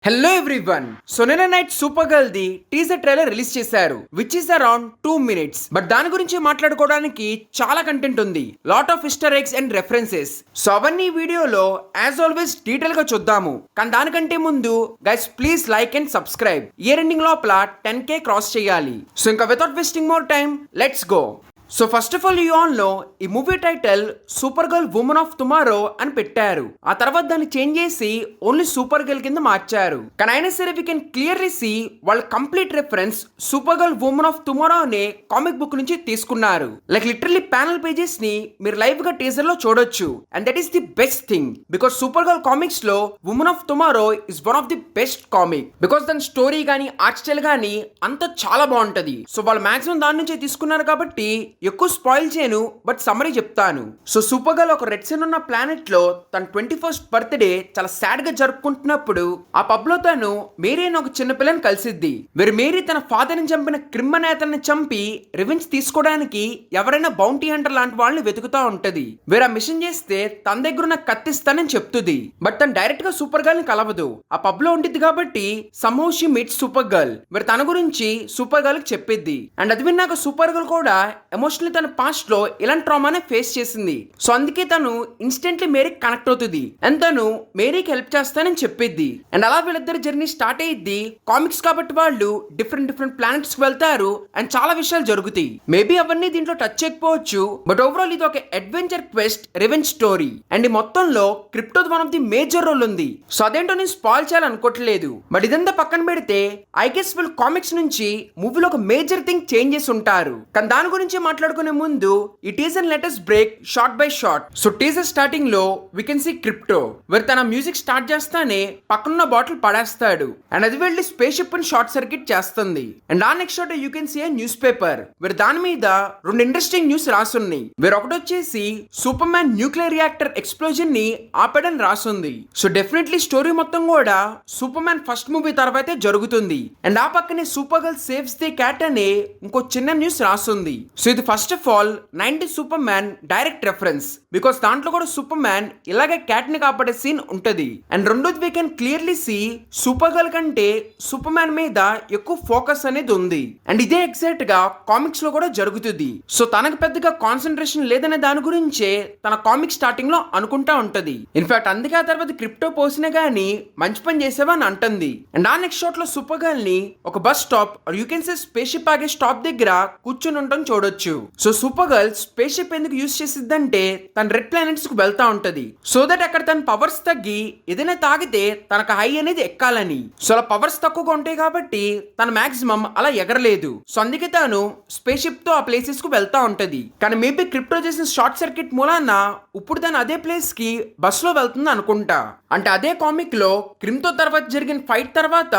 Hello everyone. So నిన్న night Supergirl the teaser trailer release చేశారు, which is around 2 minutes. But దాని గురించి మాట్లాడుకోవడానికి చాలా కంటెంట్ ఉంది, lot of Easter eggs and references. So అవన్నీ వీడియోలో యాజ్ ఆల్వేస్ డీటెయిల్ గా చూద్దాము. కానీ దానికంటే ముందు guys please like and subscribe. Year ending లోపల 10K క్రాస్ చేయాలి. సో ఇంకా without wasting more time, let's go. So first of all you all know ఈ movie title Supergirl woman of tomorrow అని పెట్టారు. ఆ తర్వాత దాన్ని చేంజ్ చేసి ఓన్లీ సూపర్ గర్ల్ కింద మార్చారు. కానీ అయినా సరే వీ కెన్ క్లియర్లీ సీ వాళ్ళ complete reference super girl woman of tomorrow అనే కామిక్ బుక్ నుంచి తీసుకున్నారు. లైక్ లిటరల్లీ ప్యానల్ పేజెస్ ని మీరు లైవ్ గా టీజర్ లో చూడొచ్చు. And that is the best thing because supergirl comics లో women of tomorrow is one of the best comic because దాని స్టోరీ గానీ ఆర్ట్ స్టైల్ గానీ అంతా చాలా బాగుంటది. సో వాళ్ళు మాక్సిమం దాని నుంచే తీసుకున్నారు కాబట్టి ఎక్కువ స్పాయిల్ చేయను, బట్ సమ్మరీ చెప్తాను. సో సూపర్ గర్ల్ ఒక రెడ్ సన్ ఉన్న ప్లానెట్ లో తన 21st బర్త్డే చాలా సాడ్ గా జరుపుకుంటున్నప్పుడు ఆ పబ్ లో తను మేరీ అని ఒక చిన్న పిల్లని కలిసిద్ది. వీరు మేరీ తన ఫాదర్ ని చంపిన క్రిమినల్ చంపి రివెంజ్ తీసుకోవడానికి ఎవరైనా బౌంటీ హంటర్ లాంటి వాళ్ళని వెతుకుతా ఉంటది. వీరు ఆ మిషన్ చేస్తే తన దగ్గర ఉన్న కత్తిస్తానని చెప్తుంది. బట్ తను డైరెక్ట్ గా సూపర్ గర్ల్ ని కలవదు, ఆ పబ్ లో ఉండిద్ది కాబట్టి somehow she meets Supergirl. వీరు తన గురించి సూపర్ గర్ల్ కి చెప్పిద్ది. అండ్ అది విన్నాక సూపర్ గర్ల్ కూడా ఎమోషనల్లీ తన పాస్ట్ లో ఇలాంటి ట్రామానే ఫేస్ చేసింది. సో అందుకే తను ఇన్స్టెంట్లీ మేరీకి కనెక్ట్ అవుతుంది అండ్ తను మేరీకి హెల్ప్ చేస్తానని చెప్పిద్ది. అండ్ అలా వీళ్ళిద్దరు జర్నీ స్టార్ట్ అయ్యిద్ది. కామిక్స్ కాబట్టి వాళ్ళు డిఫరెంట్ ప్లానెట్స్ కి వెళ్తారు అండ్ చాలా విషయాలు జరుగుతాయి. మేబీ అవన్నీ దీంట్లో టచ్ చేయకపోవచ్చు, బట్ ఓవరాల్ ఇది ఒక adventure quest revenge story. And ఈ మొత్తంలో Krypto one of the major role ఉంది. సో అదేంటో నేను స్పాయిల్ చేయాలనుకోవట్లేదు. బట్ ఇదంతా పక్కన పెడితే ఐ గెస్ వీళ్ళు కామిక్స్ నుంచి మూవీలో ఒక మేజర్ థింగ్ చేంజ్ చేసి ఉంటారు. కానీ దాని గురించి మాట్లాడుకునే ముందు ఈ teaser letters break short by shot. So teaser starting లో వి కెన్ సీ క్రిప్టో వీరు తన మ్యూజిక్ స్టార్ట్ చేస్తానే పక్కనున్న బాటిల్ పడేస్తాడు అండ్ అది వెళ్ళి స్పేస్ షిప్ ని షార్ట్ సర్క్యూట్ చేస్తుంది. అండ్ ఆ next shot you can see news paper. వీరు దాని మీద రెండు ఇంట్రెస్టింగ్ న్యూస్ రాసున్నాయి. వీరు ఒకటి వచ్చేసి super man nuclear reactor explosion ని ఆపడని రాసుంది. సో డెఫినెట్లీ స్టోరీ మొత్తం కూడా సూపర్ మ్యాన్ ఫస్ట్ మూవీ తర్వాతే జరుగుతుంది. అండ్ ఆ పక్కనే super girl saves the cat అనే ఇంకో చిన్న న్యూస్ రాసుంది. సో ఇది first of all 90s super man direct reference because దాంట్లో కూడా సూపర్ మ్యాన్ ఇలాగే క్యాట్ ని కాపాడే సీన్ ఉంటది. అండ్ రెండోది we can clearly see Supergirl కంటే సూపర్ మ్యాన్ మీద ఎక్కువ ఫోకస్ అనేది ఉంది. అండ్ ఇదే ఎగ్జాక్ట్ గా కామిక్స్ లో కూడా జరుగుతుంది. సో తనకు పెద్దగా కాన్సన్ట్రేషన్ లేదనే దాని గురించే తన కామిక్ స్టార్టింగ్ లో అనుకుంటా ఉంటది. ఇన్ఫాక్ట్ అందుకే ఆ తర్వాత క్రిప్టో పోసినా గానీ మంచి పని చేసేవా అని అంటుంది. అండ్ ఆ నెక్స్ట్ షాట్ లో సూపర్ గర్ల్ ని ఒక bus stop you can say space ship ఆగే స్టాప్ దగ్గర కూర్చొని ఉండటం చూడొచ్చు. So super girl space ship ఎందుకు యూజ్ చేసిద్దంటే తన రెడ్ ప్లానెట్స్ కు వెళ్తా ఉంటది. సో దట్ అక్కడ తన పవర్స్ తగ్గి ఏదైనా తాగితే తనకు హై అనేది ఎక్కాలని. సో అలా పవర్స్ తక్కువగా ఉంటాయి కాబట్టి తన మాక్సిమం అలా ఎగరలేదు. సో అందుకే తాను స్పేస్ షిప్ తో ఆ ప్లేసెస్ కు వెళ్తా ఉంటది. కానీ మేబీ క్రిప్టో చేసిన షార్ట్ సర్క్యూట్ మూలాన ఇప్పుడు తను అదే ప్లేస్ కి బస్ లో వెళ్తుంది అనుకుంటా. అంటే అదే కామిక్ లో క్రిమ్తో తర్వాత జరిగిన ఫైట్ తర్వాత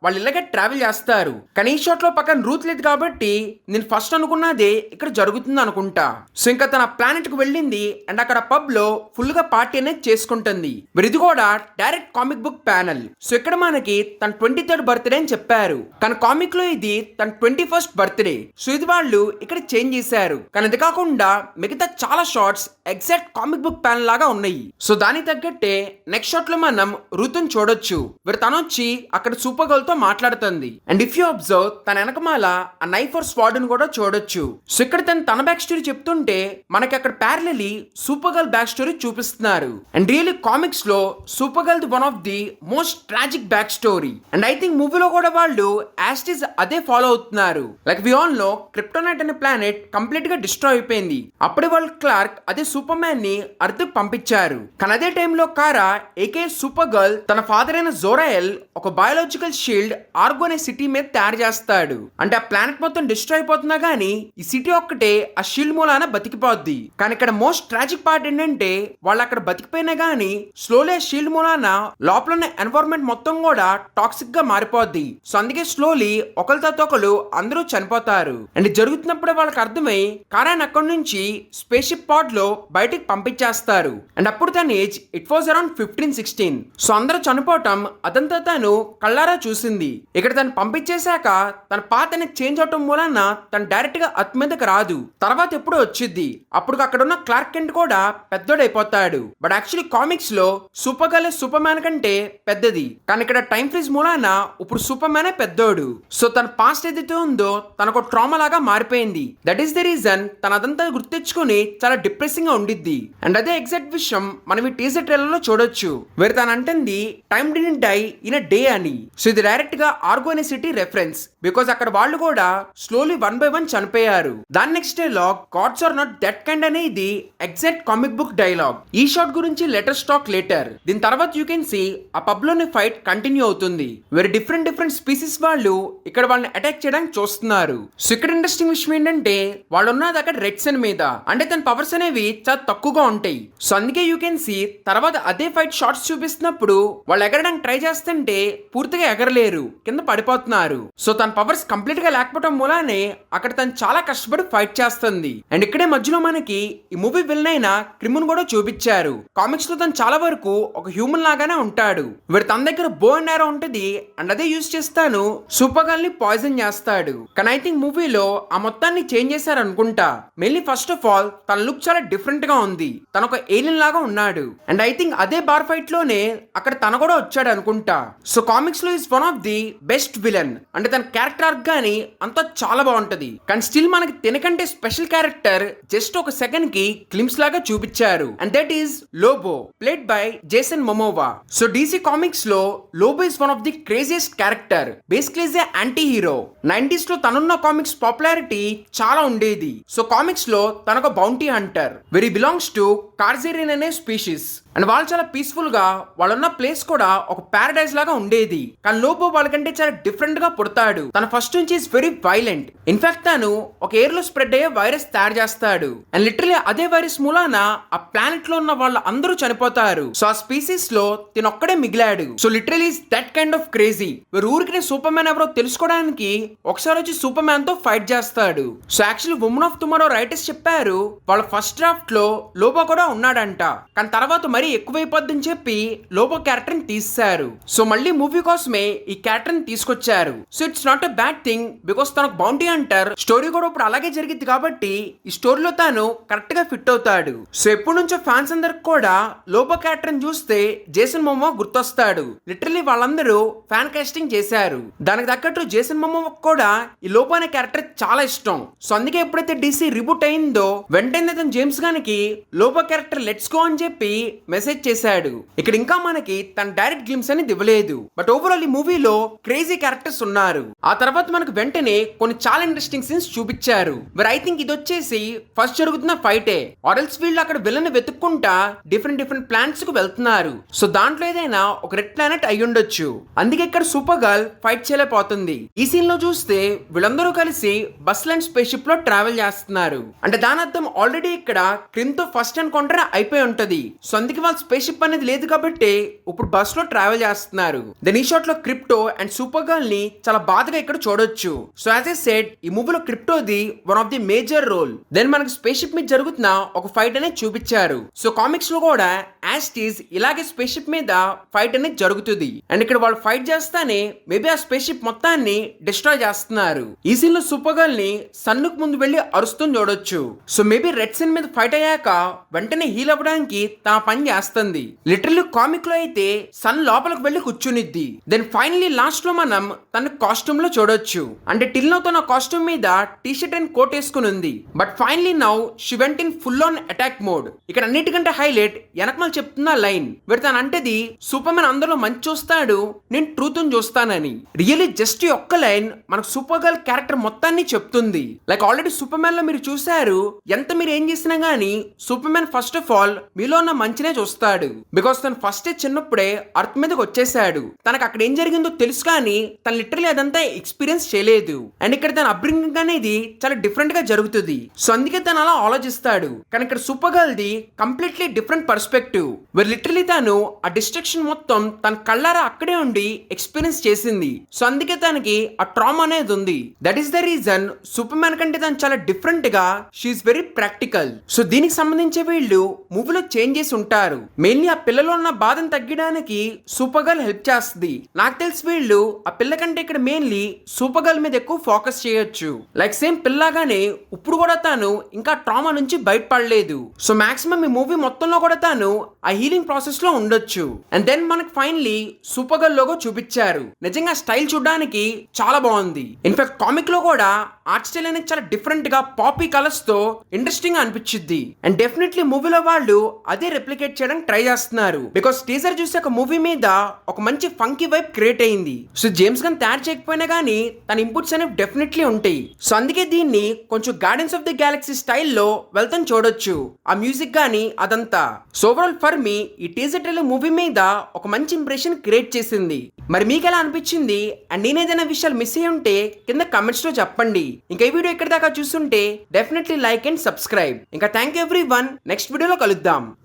వాళ్ళు ఇలాగే ట్రావెల్ చేస్తారు. కానీ ఈ షాట్ లో పక్కన రూత్ లేదు కాబట్టి నేను ఫస్ట్ అనుకున్నదే ఇక్కడ జరుగుతుంది అనుకుంటా. సో ఇంకా తన ప్లానెట్ కు వెళ్ళింది అండ్ అక్కడ పబ్ లో ఫుల్ గా పార్టీ అనేది చేసుకుంటుంది. ఇది కూడా direct comic book panel. So ఇక్కడ మనకి తన 23rd బర్త్డే అని చెప్పారు, కానీ కామిక్ లో ఇది తన 21st బర్త్డే. సో ఇది వాళ్ళు ఇక్కడ చేంజ్ చేశారు. కానీ ఇది కాకుండా మిగతా చాలా shorts exact comic book panel లాగా ఉన్నాయి. సో దానికి తగ్గట్టే నెక్స్ట్ షాట్ లో మనం రుతుని చూడొచ్చు. వీరు తను వచ్చి అక్కడ సూపర్ గర్ల్ తో మాట్లాడుతుంది. అండ్ ఇఫ్ యూ అబ్జర్వ్ తన వెనకమాల ఆ నైఫ్ ఆర్ స్వాడ్ ని కూడా చూడొచ్చు. సో ఇక్కడ తన బ్యాక్ స్టోరీ చెప్తుంటే మనకి అక్కడ parallelly Supergirl back story చూపిస్తున్నారు. అండ్ రియల్లీ కామిక్స్ లో Supergirl one of the most tragic back story. And I think మూవీలో కూడా వాళ్ళు యాస్టిస్ అదే ఫాలో అవుతున్నారు. Like we all know Kryptonite అనే ప్లానెట్ కంప్లీట్ గా డిస్ట్రాయ్ అయిపోయింది. అప్పుడే వాళ్ళు క్లార్క్ అదే సూపర్ మ్యాన్ ని అర్త్ పంపించారు. కానీ అదే టైంలో కారా ఏకే సూపర్ గర్ల్ తన ఫాదర్ అయిన జోరాయల్ ఒక బయాలజికల్ షీల్డ్ ఆర్గో అనే సిటీ మీద తయారు చేస్తాడు. అంటే ఆ ప్లానెట్ మొత్తం డిస్ట్రాయ్ అయిపోతున్నా గానీ ఈ సిటీ ఒక్కటే ఆ షీల్డ్ మూలాన బతికిపోద్ది. కానీ ఇక్కడ మోస్ట్ ట్రాజిక్ పార్ట్ ఏంటంటే వాళ్ళు అక్కడ బతికిపోయినా గానీ స్లోలీ ఆ షీల్డ్ మూలాన లోపల ఉన్న ఎన్వైరన్మెంట్ మొత్తం కూడా టాక్సిక్ గా మారిపోద్ది. సో అందుకే స్లోలీ ఒకరితో ఒకరు అందరూ చనిపోతారు. అండ్ జరుగుతున్నప్పుడే వాళ్ళకి అర్థమై కారాన్ని అక్కడి నుంచి స్పేస్ షిప్ పాడ్ లో బయటికి పంపించేస్తారు. అండ్ అప్పుడు తన age it was around 15-16. So అందరూ చనిపోవటం అదంతా తను కళ్ళారా చూసింది. ఇక్కడ తను పంపించేశాక తన పాతని చేంజ్ అవటం మూలన తను డైరెక్ట్ గా అత్ మీదకి రాదు, తర్వాత ఎప్పుడో వచ్చింది. అప్పుడు అక్కడ ఉన్న క్లార్క్ కెంట్ కూడా పెద్దోడైపోతాడు. బట్ యాక్చువల్లీ కామిక్స్ లో సూపర్ గర్ల్ సూపర్ మ్యాన్ కంటే పెద్దది, కానీ ఇక్కడ టైం ఫ్రీజ్ మూలాన ఇప్పుడు సూపర్ మ్యానే పెద్దోడు. సో తన పాస్ట్ ఏదైతే ఉందో తనకు ట్రామా లాగా మారిపోయింది. దట్ ఈస్ ద రీజన్ తన అదంతా గుర్తించుకుని చాలా డిప్రెసింగ్ గా ఉండిద్ది. అండ్ అదే ఎగ్జాక్ట్ విషయం మనం ఈ టీజర్ ట్రైలర్ లో చూడొచ్చు, వేరే తను అంటుంది time didn't die in a day అని. సో ఇది డైరెక్ట్ గా ఆర్గో అనే సిటీ రెఫరెన్స్, బికాస్ అక్కడ వాళ్ళు కూడా స్లోలీ 1 by 1 చనిపోయారు. దాని next dialogue gods are not that kind అనేది ఎగ్జాక్ట్ కామిక్ బుక్ డైలాగ్. ఈ షాట్ గురించి లెటర్ స్టాక్ లేటర్. దీని తర్వాత యూ కెన్ సీ ఆ పబ్ లోని ఫైట్ కంటిన్యూ అవుతుంది. వేరే డిఫరెంట్ స్పీసీస్ వాళ్ళు ఇక్కడ వాళ్ళని అటాక్ చేయడానికి చూస్తున్నారు. సో ఇక్కడ ఇంట్రెస్టింగ్ విషయం ఏంటంటే వాళ్ళు ఉన్నది అక్కడ రెడ్ సన్ మీద, అంటే తన పవర్స్ అనేవి చాలా తక్కువగా ఉంటాయి. సో అందుకే యూ కెన్ సీ తర్వాత అదే ఫైట్ షార్ట్స్ చూపిస్తున్నప్పుడు వాళ్ళు ఎగరడానికి ట్రై చేస్తుంటే పూర్తిగా ఎగరలేరు, కింద పడిపోతున్నారు. సో తన పవర్స్ కంప్లీట్ గా లేకపోవడం మూలానే అక్కడ తను చాలా కష్టపడి ఫైట్ చేస్తుంది. అండ్ ఇక్కడే మధ్యలో మనకి ఈ మూవీ విలన్ అయిన క్రిమున్ కూడా చూపించారు. కామిక్స్ లో తను చాలా వరకు ఒక హ్యూమన్ లాగానే ఉంటాడు. వీడు తన దగ్గర బో అండ్ ఆరో ఉంటుంది, అండ్ అదే యూజ్ చేస్తాను సూపర్ గర్ల్ ని పాయిజన్ చేస్తాడు. కానీ ఐ థింక్ మూవీలో ఆ మొత్తాన్ని చేంజ్ చేశారు అనుకుంటా. మెయిన్లీ ఫస్ట్ ఆఫ్ ఆల్ తన లుక్ చాలా డిఫరెంట్ గా ఉంది, తన ఒక ఏలియన్ లాగా ఉన్నాడు. అండ్ ఐ థింక్ అదే బార్ ఫైట్ లోనే అక్కడ తన కూడా వచ్చాడు అనుకుంటా. సో కామిక్స్ లో is one of the best villain. అంటే తన క్యారెక్టర్ ఆర్క్ గానీ అంతా చాలా బాగుంటది. కానీ స్టిల్ మనకి తినకంటే స్పెషల్ క్యారెక్టర్ జస్ట్ ఒక సెకండ్ కి గ్లింప్స్ లాగా చూపించారు, and that is Lobo, played by Jason Momoa. So DC comics లో Lobo is one of the craziest character. Basically is a anti hero. 90s లో తనున్న కామిక్స్ పాపులారిటీ చాలా ఉండేది. So comics లో తనొక bounty hunter, very belongs to కార్జెరిన్ అనే species. And వాళ్ళు చాలా పీస్ఫుల్ గా వాళ్ళున్న ప్లేస్ కూడా ఒక పారడైజ్ లాగా ఉండేది. కానీ లోబో వాళ్ళకంటే చాలా డిఫరెంట్ గా పుడతాడు. తన ఫస్ట్ నుంచి ఇస్ వెరీ వైలెంట్. ఇన్ఫాక్ట్ తను ఒక ఎయిర్ లో స్ప్రెడ్ అయ్యే వైరస్ తయారు చేస్తాడు, అండ్ లిటరలీ అదే వైరస్ మూలాన ఆ ప్లానెట్ లో ఉన్న వాళ్ళు అందరూ చనిపోతారు. సో ఆ స్పీసీస్ లో తినొక్కడే మిగిలాడు. So literally is that kind of crazy. ఊరికి సూపర్ మ్యాన్ ఎవరో తెలుసుకోవడానికి ఒకసారి వచ్చి సూపర్ మ్యాన్ తో ఫైట్ చేస్తాడు. So actually women of tomorrow writers చెప్పారు వాళ్ళ ఫస్ట్ డ్రాఫ్ట్ లో లోబో కూడా ఉన్నాడంట, కానీ తర్వాత మరీ ఎక్కువైపోద్దని చెప్పి లోబో క్యారెక్టర్ ని తీశారు. సో మళ్ళీ మూవీ కోసమే ఈ క్యారెక్టర్ ని తీసుకొచ్చారు. So it's not a bad thing, because తనకు బౌంటీ అంటార్ స్టోరీ కూడా ఇప్పుడు అలాగే జరిగింది కాబట్టి ఈ స్టోరీలో తాను కరెక్ట్ గా ఫిట్ అవుతాడు. సో ఎప్పటి నుంచో ఫ్యాన్స్ అందరికి కూడా లోబో క్యారెక్టర్ ని చూస్తే జేసన్ మొమోవా గుర్తొస్తాడు. లిటరలీ వాళ్ళందరూ ఫ్యాన్ కాస్టింగ్ చేశారు. దానికి తగ్గట్టు జేసన్ మొమోవా కూడా ఈ లోబో అనే క్యారెక్టర్ చాలా ఇష్టం. సో అందుకే ఎప్పుడైతే డీసీ రిబూట్ అయిందో వెంటనే తను జేమ్స్ గానికి లోబో క్యారెక్టర్ లెట్స్ గో అని చెప్పి మెసేజ్ చేశాడు. ఇక్కడ ఇంకా మనకి తన డైరెక్ట్ గ్లిమ్స్ అనేది ఇవ్వలేదు, బట్ ఓవరాల్ ఈ మూవీలో క్రేజీ క్యారెక్టర్స్ ఉన్నారు. ఆ తర్వాత మనకు వెంటనే కొన్ని చాలా ఇంట్రెస్టింగ్ సీన్స్ చూపించారు. మరి ఐ థింక్ ఇది వచ్చేసి ఫస్ట్ జరుగుతున్న ఫైటే, ఆర్ఎల్స్ వీళ్ళు అక్కడ విలన్ వెతుక్కుంటా డిఫరెంట్ ప్లానెట్స్ కు వెళ్తున్నారు. సో దాంట్లో ఏదైనా ఒక రెడ్ ప్లానెట్ అయి ఉండొచ్చు, అందుకే ఇక్కడ సూపర్ గర్ల్ ఫైట్ చేయలేకపోతుంది. ఈ సీన్ లో చూస్తే వీళ్ళందరూ కలిసి బస్ ల్యాండ్ స్పేస్ షిప్ లో ట్రావెల్ చేస్తున్నారు. అంటే దాని అర్థం ఆల్రెడీ ఇక్కడ క్రిమ్ తో ఫస్ట్ ఎన్కౌంటర్ అయిపోయి ఉంటది. సో అందుకే వాళ్ళ స్పేస్ షిప్ అనేది లేదు కాబట్టి ఇప్పుడు బస్ లో ట్రావెల్ చేస్తున్నారు. దెన్ ఈ షాట్ లో క్రిప్టో అండ్ సూపర్ గర్ల్ ని చాలా బాధగా ఇక్కడ చూడొచ్చు. సో యాజ్ ఐ సెడ్ ఈ మూవీలో క్రిప్టోది one of the major role. Then మనకి స్పేస్ షిప్ మీద జరుగుతున్న ఒక ఫైట్ అనేది చూపించారు. సో కామిక్స్ లో కూడా యాస్టీస్ ఇలాగే స్పేస్ షిప్ మీద ఫైట్ అనేది జరుగుతుంది. అండ్ ఇక్కడ వాళ్ళు ఫైట్ చేస్తానే మేబీ ఆ స్పేస్ షిప్ మొత్తాన్ని డిస్ట్రాయ్ చేస్తున్నారు. ఈ సీన్ లో సూపర్ గర్ల్ ని సన్నుకు ముందు వెళ్లి అరుస్తుంది చూడొచ్చు. సో మేబీ రెడ్ సన్ మీద ఫైట్ అయ్యాక వెంటనే హీల్ అవ్వడానికి తన పని చేస్తుంది. లిటరల్లీ కామిక్ లో అయితే సన్ లోపలికి వెళ్లి కూర్చునిద్ది. దెన్ ఫైనలీ లాస్ట్ లో మనం తన కాస్ట్యూమ్ లో చూడొచ్చు. అంటే టిల్ నో తన కాస్ట్యూమ్ మీద టీ షర్ట్ అండ్ కోట్ వేసుకుని ఉంది. But finally now she went in full on attack mode. ఇక్కడ అన్నిటికంటే హైలైట్ వెనకమల్ చెప్తున్న లైన్ వీడు తను అంటేది సూపర్ మ్యాన్ అందరిలో మంచి చూస్తాడు, నేను ట్రూత్ చూస్తానని. రియల్లీ జస్ట్ ఈ ఒక్క లైన్ మనకు సూపర్ గర్ల్ క్యారెక్టర్ మొత్తాన్ని చెప్తుంది. లైక్ ఆల్రెడీ సూపర్ మ్యాన్ లో మీరు చూసారు ఎంత మీరు ఏం చేసినా గానీ super man first of all మీలో ఉన్న మంచినే చూస్తాడు. బికాస్ తను ఫస్ట్ చిన్నప్పుడే అర్త్ మీదకి వచ్చేసాడు. తనకు అక్కడ ఏం జరిగిందో తెలుసు కానీ తను లిటరలీ అదంతా ఎక్స్పీరియన్స్ చేయలేదు. అండ్ ఇక్కడ తన అప్బ్రింగింగ్ అనేది చాలా డిఫరెంట్ గా జరుగుతుంది. సో అందుకే తను అలా ఆలోచిస్తాడు. కానీ ఇక్కడ super girl the completely different perspective. Literally తను ఆ డిస్ట్రక్షన్ మొత్తం తన కళ్ళారా అక్కడే ఉండి ఎక్స్పీరియన్స్ చేసింది. సో అందుకే తనకి ఆ ట్రామా అనేది ఉంది. That is the reason super man కంటే తను చాలా డిఫరెంట్ గా షీఈస్ వెరీ ప్రాక్టికల్. సో దీనికి సంబంధించి వీళ్ళు మూవీలో చేంజ్ చేసి ఉంటారు. చూపిస్తారు. మెయిన్లీ ఆ పిల్లలో ఉన్న బాధను తగ్గడానికి సూపర్ గర్ల్ హెల్ప్ చేస్తుంది. నాకు తెలిసి వీళ్ళు ఆ పిల్ల కంటే ఇక్కడ మెయిన్లీ సూపర్ గర్ల్ మీద ఎక్కువ ఫోకస్ చేయొచ్చు. లైక్ సేమ్ పిల్లగానే ఇప్పుడు కూడా తాను ఇంకా ట్రామా నుంచి బయటపడలేదు. సో మాక్సిమం ఈ మూవీ మొత్తంలో కూడా తాను ఆ హీలింగ్ ప్రాసెస్ లో ఉండొచ్చు. అండ్ దెన్ మనకు ఫైనలీ సూపర్ గర్ల్ లోగో చూపించారు. నిజంగా స్టైల్ చూడడానికి చాలా బాగుంది. ఇన్ఫాక్ట్ కామిక్ లో కూడా ఆర్ట్ స్టైల్ అనేది చాలా డిఫరెంట్ గా పాపీ కలర్స్ తో ఇంట్రెస్టింగ్ గా అనిపించింది. అండ్ డెఫినెట్లీ మూవీలో వాళ్ళు అదే రెప్లికేట్ చేయడానికి ట్రై చేస్తున్నారు. బికాస్ టీజర్ చూసి ఒక మూవీ మీద ఒక మంచి ఫంకీ వైబ్ క్రియేట్ అయింది. సో జేమ్స్ గన్ తయారు చేయకపోయినా గానీ తన ఇన్పుట్స్ అనేవి డెఫినెట్లీ ఉంటాయి. సో అందుకే దీన్ని కొంచెం గార్డెన్స్ ఆఫ్ ది గ్యాలక్సీ స్టైల్లో వెళ్తాం చూడొచ్చు. ఆ మ్యూజిక్ గానీ అదంతా. సో ఓవరాల్ ఫర్ మీ ఈ టీజర్ ట్రైలర్ మూవీ మీద ఒక మంచి ఇంప్రెషన్ క్రియేట్ చేసింది. మరి మీకు ఎలా అనిపించింది? అండ్ నేనేదైనా విషయాలు మిస్ అయ్యి ఉంటే కింద కమెంట్స్ లో చెప్పండి. ఇంకా ఈ వీడియో ఇక్కడ దాకా చూస్తుంటే డెఫినెట్లీ లైక్ అండ్ సబ్స్క్రైబ్. ఇంకా థ్యాంక్ యూ ఎవ్రీవన్. నెక్స్ట్ వీడియోలో కలుద్దాం.